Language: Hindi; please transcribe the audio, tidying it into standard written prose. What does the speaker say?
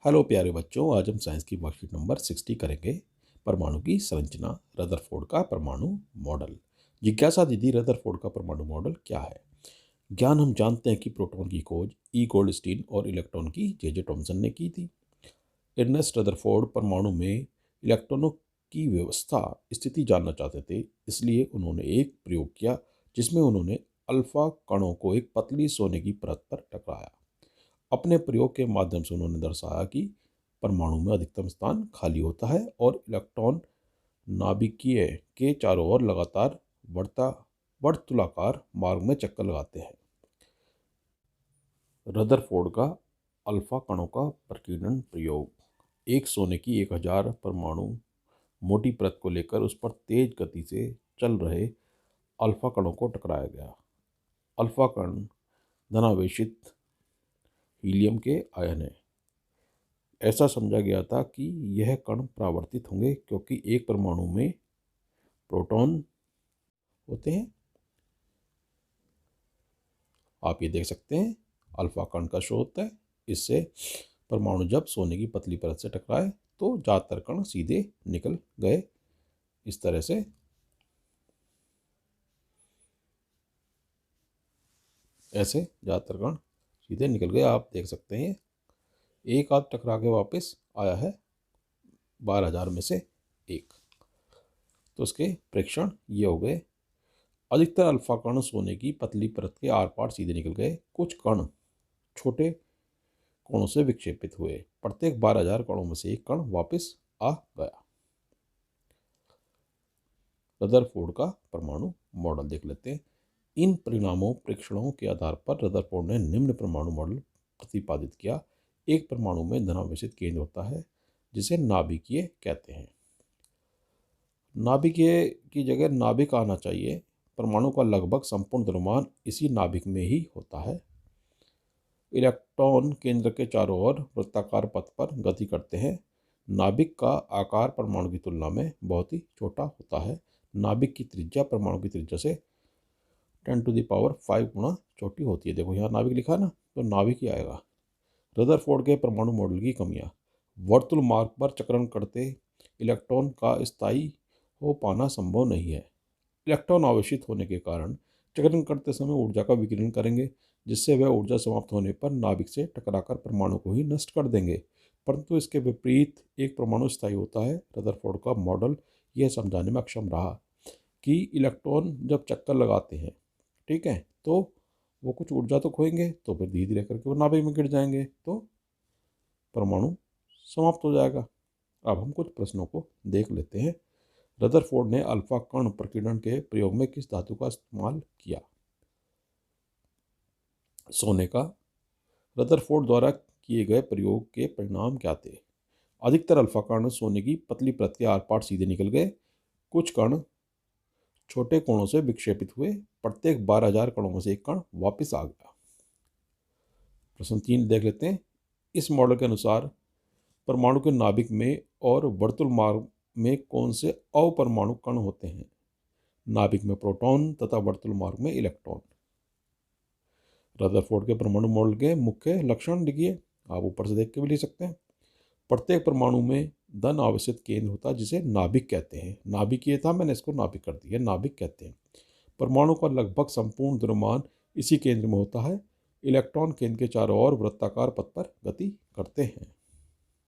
हेलो प्यारे बच्चों, आज हम साइंस की वर्कशीट नंबर 60 करेंगे। परमाणु की संरचना, रदरफोर्ड का परमाणु मॉडल। जिज्ञासा दीदी, रदरफोर्ड का परमाणु मॉडल क्या है? ज्ञान हम जानते हैं कि प्रोटॉन की खोज ई गोल्डस्टीन और इलेक्ट्रॉन की जे थॉमसन ने की थी। एर्नेस्ट रदरफोर्ड परमाणु में इलेक्ट्रॉनों की व्यवस्था स्थिति जानना चाहते थे, इसलिए उन्होंने एक प्रयोग किया जिसमें उन्होंने अल्फा कणों को एक पतली सोने की परत पर टकराया। अपने प्रयोग के माध्यम से उन्होंने दर्शाया कि परमाणु में अधिकतम स्थान खाली होता है और इलेक्ट्रॉन नाभिकीय के चारों ओर लगातार बढ़ता वर्तुलाकार मार्ग में चक्कर लगाते हैं। रदरफोर्ड का अल्फा कणों का प्रकीर्णन प्रयोग। एक सोने की 1000 परमाणु मोटी परत को लेकर उस पर तेज गति से चल रहे अल्फा कणों को टकराया गया। अल्फा कण धनावेशित हीलियम के आयन है। ऐसा समझा गया था कि यह कण परावर्तित होंगे क्योंकि एक परमाणु में प्रोटॉन होते हैं। आप ये देख सकते हैं, अल्फा कण का शो होता है। इससे परमाणु जब सोने की पतली परत से टकराए तो ज़्यादातर कण सीधे निकल गए। इस तरह से ऐसे ज़्यादातर कण सीधे निकल गए। आप देख सकते हैं, एक आध टकरा के वापस आया है 12,000 में से एक। तो उसके प्रेक्षण ये हो गए। अधिकतर अल्फा कण सोने की पतली परत के आर पार सीधे निकल गए। कुछ कण छोटे कोणों से विक्षेपित हुए। प्रत्येक 12,000 कणों में से एक कण वापस आ गया। रदरफोर्ड का परमाणु मॉडल देख लेते हैं। इन परिणामों प्रेक्षणों के आधार पर रदरफोर्ड ने निम्न परमाणु मॉडल प्रतिपादित किया। एक परमाणु में धनावेशित केंद्र होता है जिसे नाभिकीय कहते हैं। नाभिकीय की जगह नाभिक आना चाहिए। परमाणु का लगभग संपूर्ण द्रव्यमान इसी नाभिक में ही होता है। इलेक्ट्रॉन केंद्र के चारों ओर वृत्ताकार पथ पर गति करते हैं। नाभिक का आकार परमाणु की तुलना में बहुत ही छोटा होता है। नाभिक की त्रिज्या परमाणु की त्रिज्या से 10⁵ गुना छोटी होती है। देखो यहाँ नाभिक लिखा है ना, तो नाभिक ही आएगा। रदरफोर्ड के परमाणु मॉडल की कमियां। वर्तुल मार्ग पर चक्रण करते इलेक्ट्रॉन का स्थायी हो पाना संभव नहीं है। इलेक्ट्रॉन आवेशित होने के कारण चक्रण करते समय ऊर्जा का विकिरण करेंगे, जिससे वह ऊर्जा समाप्त होने पर नाभिक से टकराकर परमाणु को ही नष्ट कर देंगे। परंतु इसके विपरीत एक परमाणु स्थायी होता है। रदरफोर्ड का मॉडल यह समझाने में अक्षम रहा कि इलेक्ट्रॉन जब चक्कर लगाते हैं, ठीक है, तो वो कुछ ऊर्जा तो खोएंगे, तो फिर धीरे धीरे करके वो नाभिक में गिर जाएंगे, तो परमाणु समाप्त हो जाएगा। अब हम कुछ प्रश्नों को देख लेते हैं। रदरफोर्ड ने अल्फा कण प्रकीर्णन के प्रयोग में किस धातु का इस्तेमाल किया? सोने का। रदरफोर्ड द्वारा किए गए प्रयोग के परिणाम क्या थे? अधिकतर अल्फा कण सोने की पतली परत के आर पार सीधे निकल गए। कुछ कण छोटे कोणों से विक्षेपित हुए। प्रत्येक 12,000 कणों में से एक कण वापस आ गया। प्रश्न 3 देख लेते हैं। इस मॉडल के अनुसार परमाणु के नाभिक में और वर्तुल मार्ग में कौन से अपरमाणु कण होते हैं? नाभिक में प्रोटॉन तथा वर्तुल मार्ग में इलेक्ट्रॉन। रदरफोर्ड के परमाणु मॉडल के मुख्य लक्षण लिखिए। आप ऊपर से देख के भी लिख सकते हैं। प्रत्येक परमाणु में धन आवेशित केंद्र होता है जिसे नाभिक कहते हैं। नाभिक ये था, मैंने इसको नाभिक कर दिया, नाभिक कहते हैं। परमाणु का लगभग संपूर्ण द्रव्यमान इसी केंद्र में होता है। इलेक्ट्रॉन केंद्र के चारों ओर वृत्ताकार पथ पर गति करते हैं।